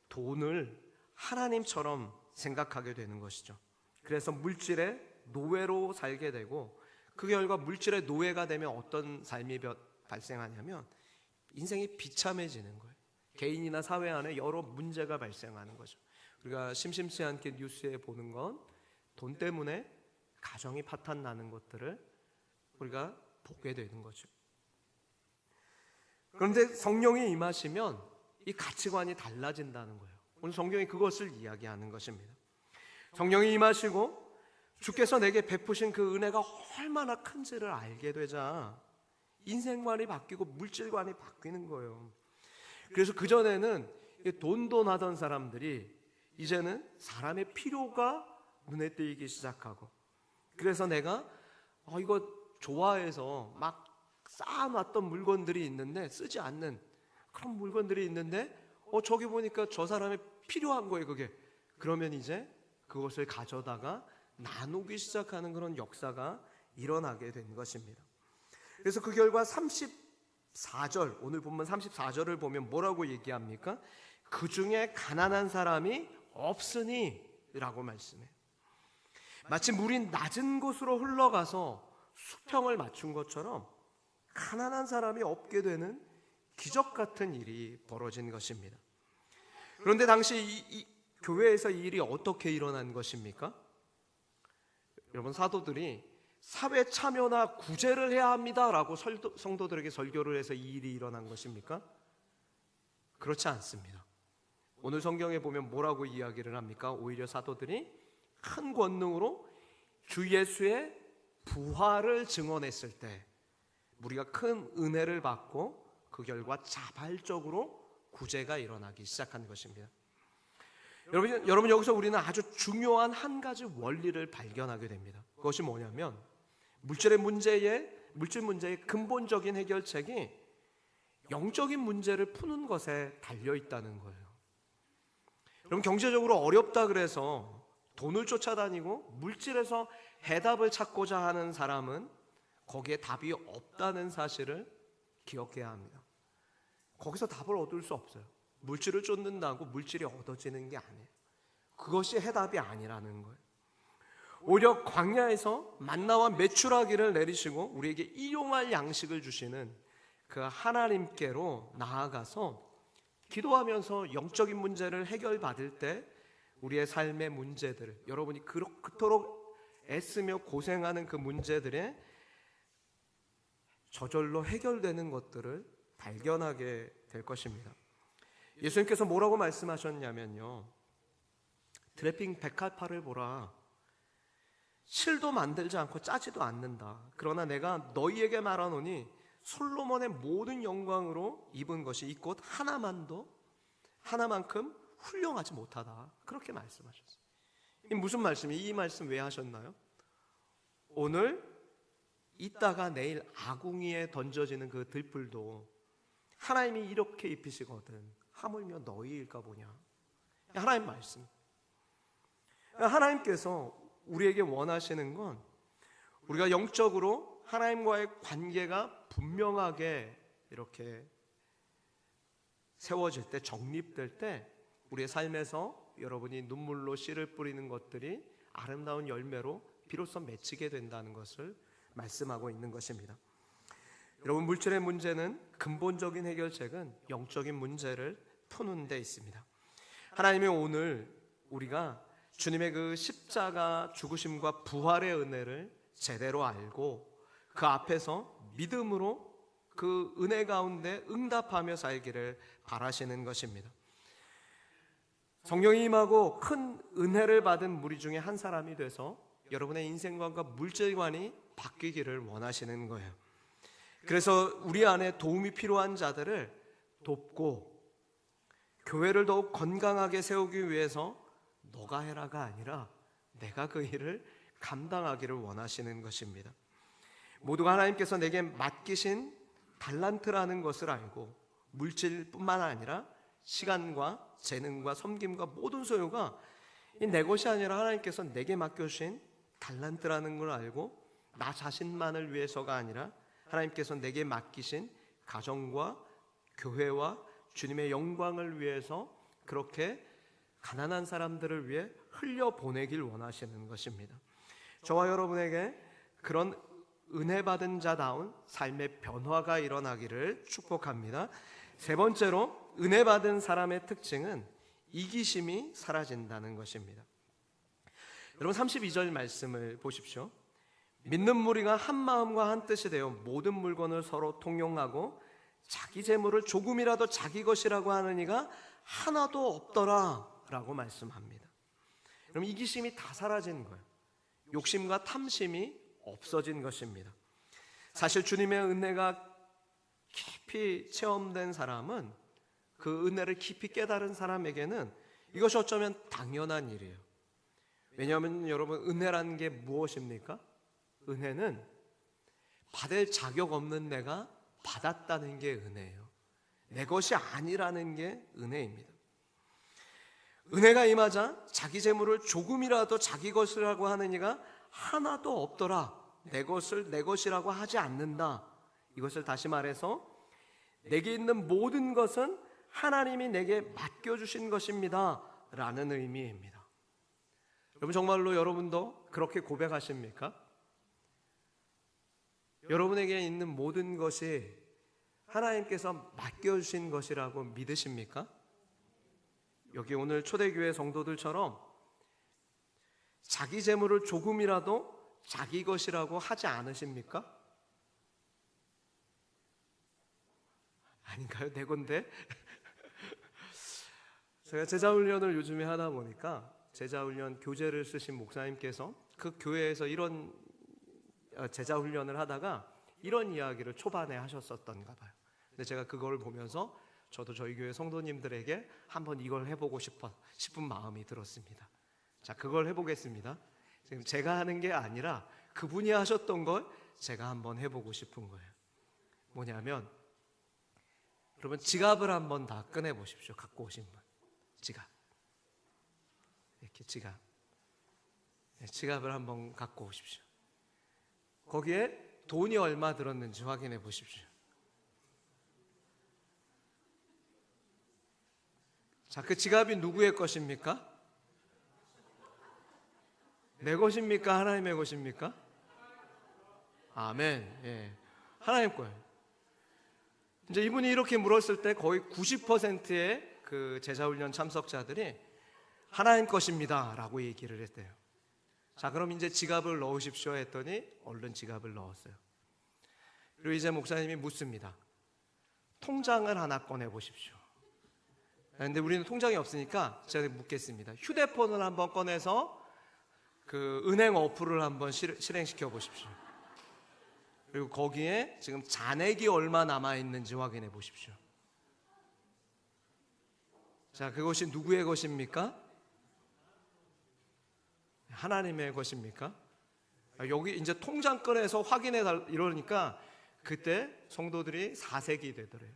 돈을 하나님처럼 생각하게 되는 것이죠. 그래서 물질의 노예로 살게 되고, 그 결과 물질의 노예가 되면 어떤 삶이 발생하냐면 인생이 비참해지는 거예요. 개인이나 사회 안에 여러 문제가 발생하는 거죠. 우리가 심심치 않게 뉴스에 보는 건 돈 때문에 가정이 파탄 나는 것들을 우리가 보게 되는 거죠. 그런데 성령이 임하시면 이 가치관이 달라진다는 거예요. 오늘 성경이 그것을 이야기하는 것입니다. 성령이 임하시고 주께서 내게 베푸신 그 은혜가 얼마나 큰지를 알게 되자 인생관이 바뀌고 물질관이 바뀌는 거예요. 그래서 그전에는 돈돈하던 사람들이 이제는 사람의 필요가 눈에 띄기 시작하고, 그래서 내가 이거 좋아해서 막 쌓아놨던 물건들이 있는데, 쓰지 않는 그런 물건들이 있는데 저기 보니까 저 사람의 필요한 거예요 그게. 그러면 이제 그것을 가져다가 나누기 시작하는 그런 역사가 일어나게 된 것입니다. 그래서 그 결과 34절, 오늘 본문 34절을 보면 뭐라고 얘기합니까? 그 중에 가난한 사람이 없으니 라고 말씀해요. 마치 물이 낮은 곳으로 흘러가서 수평을 맞춘 것처럼 가난한 사람이 없게 되는 기적 같은 일이 벌어진 것입니다. 그런데 당시 이 교회에서 이 일이 어떻게 일어난 것입니까? 여러분, 사도들이 사회 참여나 구제를 해야 합니다라고 성도들에게 설교를 해서 이 일이 일어난 것입니까? 그렇지 않습니다. 오늘 성경에 보면 뭐라고 이야기를 합니까? 오히려 사도들이 큰 권능으로 주 예수의 부활을 증언했을 때 우리가 큰 은혜를 받고 그 결과 자발적으로 구제가 일어나기 시작한 것입니다. 여러분 여기서 우리는 아주 중요한 한 가지 원리를 발견하게 됩니다. 그것이 뭐냐면 물질 문제의 근본적인 해결책이 영적인 문제를 푸는 것에 달려 있다는 거예요. 여러분, 경제적으로 어렵다 그래서 돈을 쫓아다니고 물질에서 해답을 찾고자 하는 사람은 거기에 답이 없다는 사실을 기억해야 합니다. 거기서 답을 얻을 수 없어요. 물질을 쫓는다고 물질이 얻어지는 게 아니에요. 그것이 해답이 아니라는 거예요. 오히려 광야에서 만나와 메추라기를 내리시고 우리에게 일용할 양식을 주시는 그 하나님께로 나아가서 기도하면서 영적인 문제를 해결받을 때 우리의 삶의 문제들을, 여러분이 그토록 애쓰며 고생하는 그 문제들에 저절로 해결되는 것들을 발견하게 될 것입니다. 예수님께서 뭐라고 말씀하셨냐면요, 드레핑 백합화를 보라. 실도 만들지 않고 짜지도 않는다. 그러나 내가 너희에게 말하노니 솔로몬의 모든 영광으로 입은 것이 이 꽃 하나만큼 훌륭하지 못하다. 그렇게 말씀하셨어요. 이 무슨 말씀이에요? 이 말씀 왜 하셨나요? 오늘 이따가 내일 아궁이에 던져지는 그 들불도 하나님이 이렇게 입히시거든. 하물며 너희일까 보냐. 하나님 말씀. 하나님께서 우리에게 원하시는 건 우리가 영적으로 하나님과의 관계가 분명하게 이렇게 세워질 때, 정립될 때 우리의 삶에서 여러분이 눈물로 씨를 뿌리는 것들이 아름다운 열매로 비로소 맺히게 된다는 것을 말씀하고 있는 것입니다. 여러분, 물질의 문제는 근본적인 해결책은 영적인 문제를 푸는 데 있습니다. 하나님이 오늘 우리가 주님의 그 십자가 죽으심과 부활의 은혜를 제대로 알고 그 앞에서 믿음으로 그 은혜 가운데 응답하며 살기를 바라시는 것입니다. 성령이 임하고 큰 은혜를 받은 무리 중에 한 사람이 돼서 여러분의 인생관과 물질관이 바뀌기를 원하시는 거예요. 그래서 우리 안에 도움이 필요한 자들을 돕고 교회를 더욱 건강하게 세우기 위해서 너가 해라가 아니라 내가 그 일을 감당하기를 원하시는 것입니다. 모두가 하나님께서 내게 맡기신 달란트라는 것을 알고 물질뿐만 아니라 시간과 재능과 섬김과 모든 소유가 내 것이 아니라 하나님께서 내게 맡겨주신 달란트라는 걸 알고 나 자신만을 위해서가 아니라 하나님께서 내게 맡기신 가정과 교회와 주님의 영광을 위해서 그렇게 가난한 사람들을 위해 흘려보내길 원하시는 것입니다. 저와 여러분에게 그런 은혜 받은 자다운 삶의 변화가 일어나기를 축복합니다. 세 번째로 은혜 받은 사람의 특징은 이기심이 사라진다는 것입니다. 여러분, 32절 말씀을 보십시오. 믿는 무리가 한 마음과 한 뜻이 되어 모든 물건을 서로 통용하고 자기 재물을 조금이라도 자기 것이라고 하는 이가 하나도 없더라 라고 말씀합니다. 그럼 이기심이 다 사라진 거예요. 욕심과 탐심이 없어진 것입니다. 사실 주님의 은혜가 깊이 체험된 사람은 그 은혜를 깊이 깨달은 사람에게는 이것이 어쩌면 당연한 일이에요. 왜냐하면 여러분, 은혜라는 게 무엇입니까? 은혜는 받을 자격 없는 내가 받았다는 게 은혜예요. 내 것이 아니라는 게 은혜입니다. 은혜가 임하자 자기 재물을 조금이라도 자기 것이라고 하는 이가 하나도 없더라. 내 것을 내 것이라고 하지 않는다. 이것을 다시 말해서 내게 있는 모든 것은 하나님이 내게 맡겨주신 것입니다 라는 의미입니다. 여러분, 정말로 여러분도 그렇게 고백하십니까? 여러분에게 있는 모든 것이 하나님께서 맡겨주신 것이라고 믿으십니까? 여기 오늘 초대교회 성도들처럼 자기 재물을 조금이라도 자기 것이라고 하지 않으십니까? 아닌가요? 내 건데? 제가 제자훈련을 요즘에 하다 보니까 제자훈련 교재를 쓰신 목사님께서 그 교회에서 이런 제자훈련을 하다가 이런 이야기를 초반에 하셨었던가 봐요. 근데 제가 그걸 보면서 저도 저희 교회 성도님들에게 한번 이걸 해보고 싶은 마음이 들었습니다. 자, 그걸 해보겠습니다. 지금 제가 하는 게 아니라 그분이 하셨던 걸 제가 한번 해보고 싶은 거예요. 뭐냐면, 여러분, 지갑을 한번 다 꺼내 보십시오. 갖고 오신 분, 지갑, 이렇게 지갑을 한번 갖고 오십시오. 거기에 돈이 얼마 들었는지 확인해 보십시오. 자, 그 지갑이 누구의 것입니까? 내 것입니까? 하나님의 것입니까? 아멘. 예. 하나님 거예요. 이제 이분이 이렇게 물었을 때 거의 90%의 그 제자훈련 참석자들이 하나님 것입니다 라고 얘기를 했대요. 자, 그럼 이제 지갑을 넣으십시오 했더니 얼른 지갑을 넣었어요. 그리고 이제 목사님이 묻습니다. 통장을 하나 꺼내 보십시오. 근데 우리는 통장이 없으니까 제가 묻겠습니다. 휴대폰을 한번 꺼내서 그 은행 어플을 한번 실행시켜 보십시오. 그리고 거기에 지금 잔액이 얼마 남아 있는지 확인해 보십시오. 자, 그것이 누구의 것입니까? 하나님의 것입니까? 여기 이제 통장 꺼내서 확인해 달 이러니까 그때 성도들이 사색이 되더래요.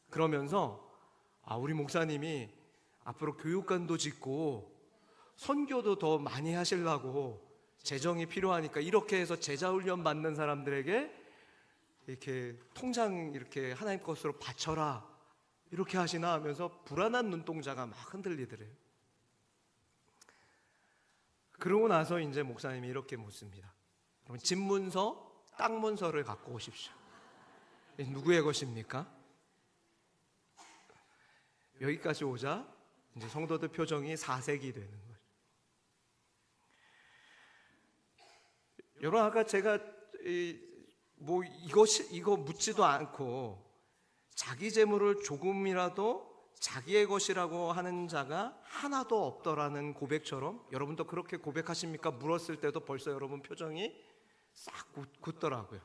그러면서 우리 목사님이 앞으로 교육관도 짓고 선교도 더 많이 하시려고 재정이 필요하니까 이렇게 해서 제자훈련 받는 사람들에게 이렇게 통장 이렇게 하나님 것으로 바쳐라 이렇게 하시나 하면서 불안한 눈동자가 막 흔들리더래요. 그러고 나서 이제 목사님이 이렇게 묻습니다. 그럼 집 문서, 땅 문서를 갖고 오십시오. 누구의 것입니까? 여기까지 오자 이제 성도들 표정이 사색이 되는 거예요. 여러분, 아까 제가 이거 묻지도 않고 자기 재물을 조금이라도 자기의 것이라고 하는 자가 하나도 없더라는 고백처럼 여러분도 그렇게 고백하십니까? 물었을 때도 벌써 여러분 표정이 싹 굳더라고요.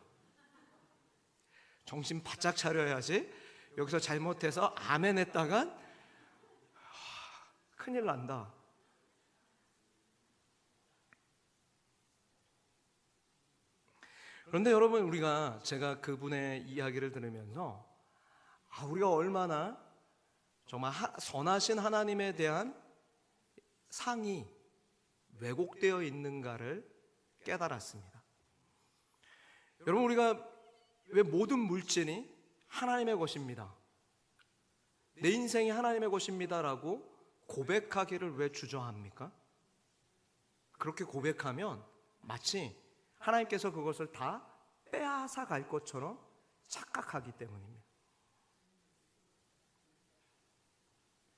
정신 바짝 차려야지 여기서 잘못해서 아멘 했다간 큰일 난다. 그런데 여러분, 제가 그분의 이야기를 들으면서 우리가 얼마나 정말 선하신 하나님에 대한 상이 왜곡되어 있는가를 깨달았습니다. 여러분, 우리가 왜 모든 물질이 하나님의 것입니다, 내 인생이 하나님의 것입니다라고 고백하기를 왜 주저합니까? 그렇게 고백하면 마치 하나님께서 그것을 다 빼앗아 갈 것처럼 착각하기 때문입니다.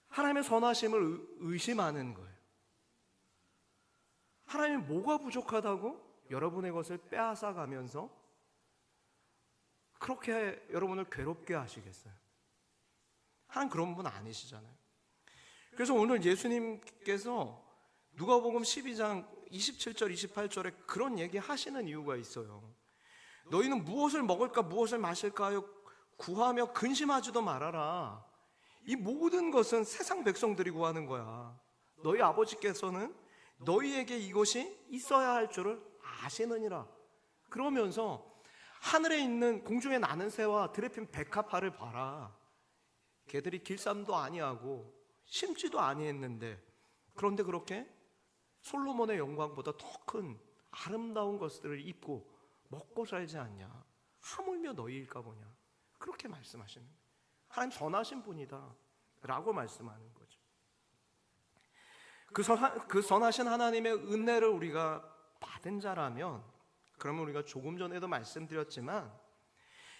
하나님의 선하심을 의심하는 거예요. 하나님이 뭐가 부족하다고 여러분의 것을 빼앗아 가면서 그렇게 여러분을 괴롭게 하시겠어요? 하나님 그런 분 아니시잖아요. 그래서 오늘 예수님께서 누가복음 12장 27절 28절에 그런 얘기 하시는 이유가 있어요. 너희는 무엇을 먹을까 무엇을 마실까 하여 구하며 근심하지도 말아라. 이 모든 것은 세상 백성들이 구하는 거야. 너희 아버지께서는 너희에게 이것이 있어야 할 줄을 아시느니라. 그러면서 하늘에 있는 공중에 나는 새와 들에 핀 백합화를 봐라. 걔들이 길쌈도 아니하고 심지도 아니했는데, 그런데 그렇게 솔로몬의 영광보다 더 큰 아름다운 것들을 입고 먹고 살지 않냐. 하물며 너희일까 보냐. 그렇게 말씀하시는 거예요. 하나님 선하신 분이다 라고 말씀하는 거죠. 그 선하신 하나님의 은혜를 우리가 받은 자라면, 그러면 우리가 조금 전에도 말씀드렸지만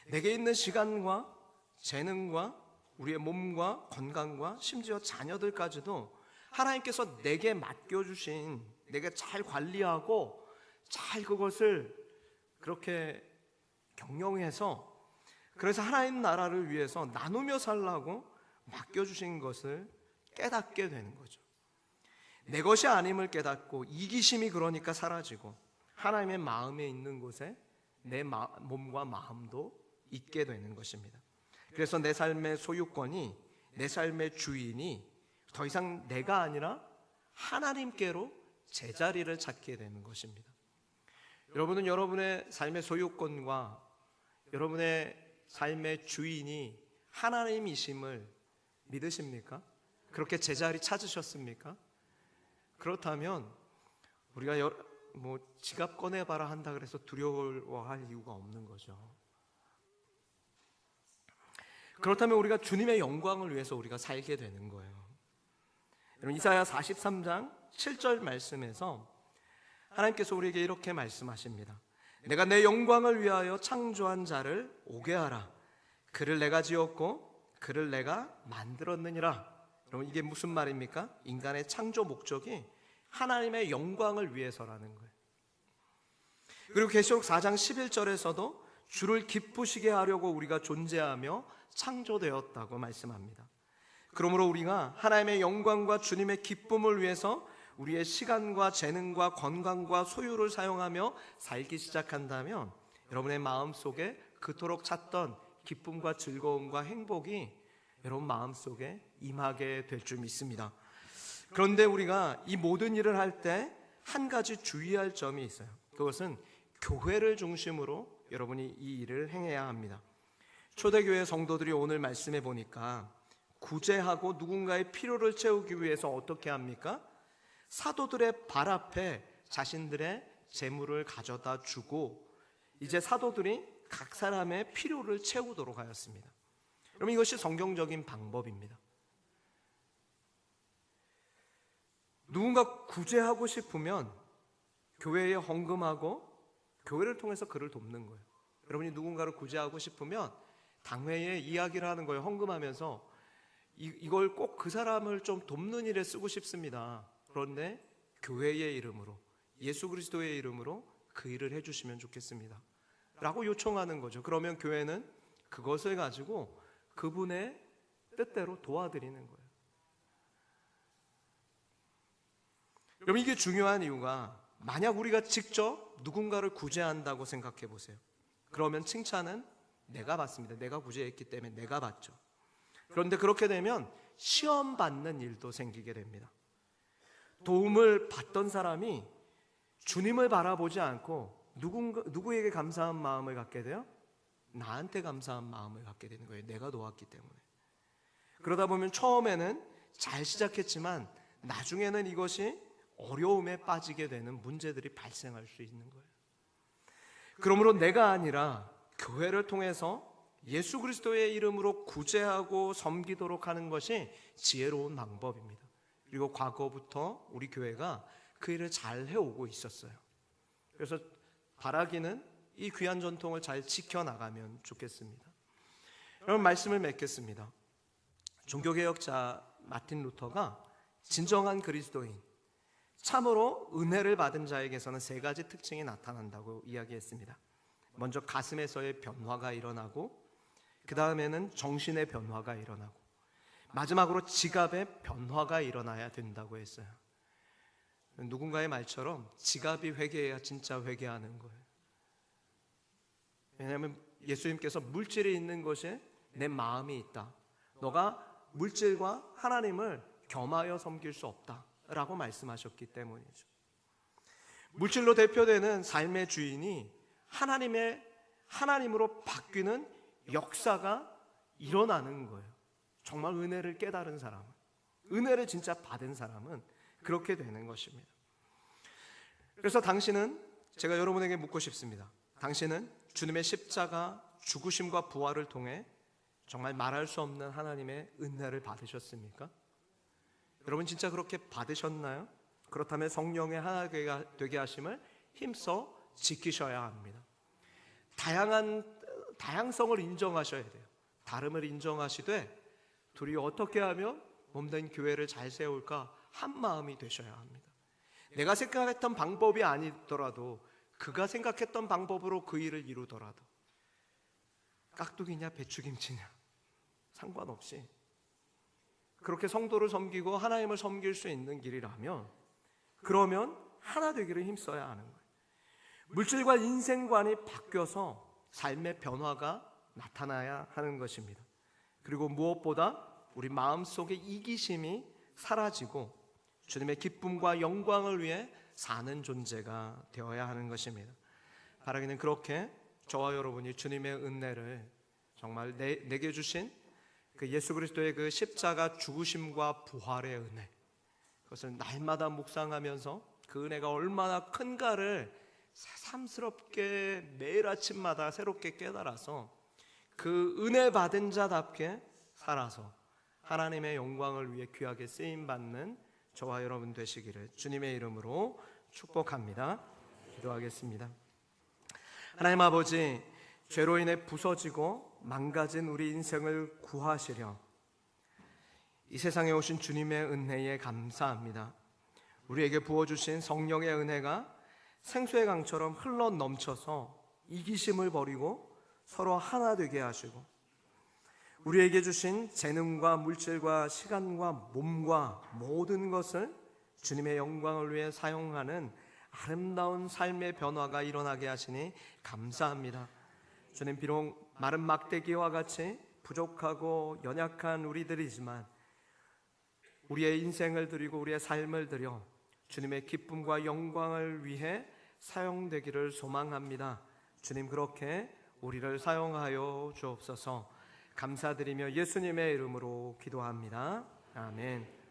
내게 있는 시간과 재능과 우리의 몸과 건강과 심지어 자녀들까지도 하나님께서 내게 맡겨주신, 내게 잘 관리하고 잘 그것을 그렇게 경영해서, 그래서 하나님 나라를 위해서 나누며 살라고 맡겨주신 것을 깨닫게 되는 거죠. 내 것이 아님을 깨닫고 이기심이 그러니까 사라지고 하나님의 마음에 있는 곳에 내 몸과 마음도 있게 되는 것입니다. 그래서 내 삶의 소유권이, 내 삶의 주인이 더 이상 내가 아니라 하나님께로 제자리를 찾게 되는 것입니다. 여러분은 여러분의 삶의 소유권과 여러분의 삶의 주인이 하나님이심을 믿으십니까? 그렇게 제자리 찾으셨습니까? 그렇다면 우리가 지갑 꺼내봐라 한다 그래서 두려워할 이유가 없는 거죠. 그렇다면 우리가 주님의 영광을 위해서 우리가 살게 되는 거예요. 여러분, 이사야 43장 7절 말씀에서 하나님께서 우리에게 이렇게 말씀하십니다. 내가 내 영광을 위하여 창조한 자를 오게 하라. 그를 내가 지었고 그를 내가 만들었느니라. 여러분, 이게 무슨 말입니까? 인간의 창조 목적이 하나님의 영광을 위해서라는 거예요. 그리고 계시록 4장 11절에서도 주를 기쁘시게 하려고 우리가 존재하며 창조되었다고 말씀합니다. 그러므로 우리가 하나님의 영광과 주님의 기쁨을 위해서 우리의 시간과 재능과 건강과 소유를 사용하며 살기 시작한다면 여러분의 마음속에 그토록 찾던 기쁨과 즐거움과 행복이 여러분 마음속에 임하게 될 줄 믿습니다. 그런데 우리가 이 모든 일을 할 때 한 가지 주의할 점이 있어요. 그것은 교회를 중심으로 여러분이 이 일을 행해야 합니다. 초대교회 성도들이 오늘 말씀해 보니까 구제하고 누군가의 필요를 채우기 위해서 어떻게 합니까? 사도들의 발 앞에 자신들의 재물을 가져다 주고 이제 사도들이 각 사람의 필요를 채우도록 하였습니다. 여러분, 이것이 성경적인 방법입니다. 누군가 구제하고 싶으면 교회에 헌금하고 교회를 통해서 그를 돕는 거예요. 여러분이 누군가를 구제하고 싶으면 당회에 이야기를 하는 거예요. 헌금하면서 이걸 꼭 그 사람을 좀 돕는 일에 쓰고 싶습니다. 그런데 교회의 이름으로, 예수 그리스도의 이름으로 그 일을 해주시면 좋겠습니다 라고 요청하는 거죠. 그러면 교회는 그것을 가지고 그분의 뜻대로 도와드리는 거예요. 여러분, 이게 중요한 이유가, 만약 우리가 직접 누군가를 구제한다고 생각해 보세요. 그러면 칭찬은 내가 받습니다. 내가 구제했기 때문에 내가 받죠. 그런데 그렇게 되면 시험 받는 일도 생기게 됩니다. 도움을 받던 사람이 주님을 바라보지 않고 누구에게 감사한 마음을 갖게 돼요? 나한테 감사한 마음을 갖게 되는 거예요. 내가 도왔기 때문에. 그러다 보면 처음에는 잘 시작했지만 나중에는 이것이 어려움에 빠지게 되는 문제들이 발생할 수 있는 거예요. 그러므로 내가 아니라 교회를 통해서 예수 그리스도의 이름으로 구제하고 섬기도록 하는 것이 지혜로운 방법입니다. 그리고 과거부터 우리 교회가 그 일을 잘 해오고 있었어요. 그래서 바라기는 이 귀한 전통을 잘 지켜나가면 좋겠습니다. 여러분, 말씀을 맺겠습니다. 종교개혁자 마틴 루터가 진정한 그리스도인, 참으로 은혜를 받은 자에게서는 세 가지 특징이 나타난다고 이야기했습니다. 먼저 가슴에서의 변화가 일어나고, 그 다음에는 정신의 변화가 일어나고, 마지막으로 지갑의 변화가 일어나야 된다고 했어요. 누군가의 말처럼 지갑이 회개해야 진짜 회개하는 거예요. 왜냐하면 예수님께서 물질이 있는 것에 내 마음이 있다. 너가 물질과 하나님을 겸하여 섬길 수 없다라고 말씀하셨기 때문이죠. 물질로 대표되는 삶의 주인이 하나님으로 바뀌는 역사가 일어나는 거예요. 정말 은혜를 깨달은 사람은, 은혜를 진짜 받은 사람은 그렇게 되는 것입니다. 그래서 제가 여러분에게 묻고 싶습니다. 당신은 주님의 십자가 죽으심과 부활을 통해 정말 말할 수 없는 하나님의 은혜를 받으셨습니까? 여러분 진짜 그렇게 받으셨나요? 그렇다면 성령의 하나 되게 하심을 힘써 지키셔야 합니다. 다양성을 인정하셔야 돼요. 다름을 인정하시되 둘이 어떻게 하면 몸된 교회를 잘 세울까 한 마음이 되셔야 합니다. 내가 생각했던 방법이 아니더라도 그가 생각했던 방법으로 그 일을 이루더라도 깍두기냐 배추김치냐 상관없이 그렇게 성도를 섬기고 하나님을 섬길 수 있는 길이라면, 그러면 하나 되기를 힘써야 하는 거예요. 물질과 인생관이 바뀌어서 삶의 변화가 나타나야 하는 것입니다. 그리고 무엇보다 우리 마음속의 이기심이 사라지고 주님의 기쁨과 영광을 위해 사는 존재가 되어야 하는 것입니다. 바라기는 그렇게 저와 여러분이 주님의 은혜를 정말 내게 주신 그 예수 그리스도의 그 십자가 죽으심과 부활의 은혜, 그것을 날마다 묵상하면서 그 은혜가 얼마나 큰가를 새삼스럽게 매일 아침마다 새롭게 깨달아서 그 은혜 받은 자답게 살아서 하나님의 영광을 위해 귀하게 쓰임받는 저와 여러분 되시기를 주님의 이름으로 축복합니다. 기도하겠습니다. 하나님 아버지, 죄로 인해 부서지고 망가진 우리 인생을 구하시려 이 세상에 오신 주님의 은혜에 감사합니다. 우리에게 부어주신 성령의 은혜가 생수의 강처럼 흘러 넘쳐서 이기심을 버리고 서로 하나 되게 하시고, 우리에게 주신 재능과 물질과 시간과 몸과 모든 것을 주님의 영광을 위해 사용하는 아름다운 삶의 변화가 일어나게 하시니 감사합니다. 주님, 비록 마른 막대기와 같이 부족하고 연약한 우리들이지만 우리의 인생을 드리고 우리의 삶을 드려 주님의 기쁨과 영광을 위해 사용되기를 소망합니다. 주님, 그렇게 우리를 사용하여 주옵소서. 감사드리며 예수님의 이름으로 기도합니다. 아멘.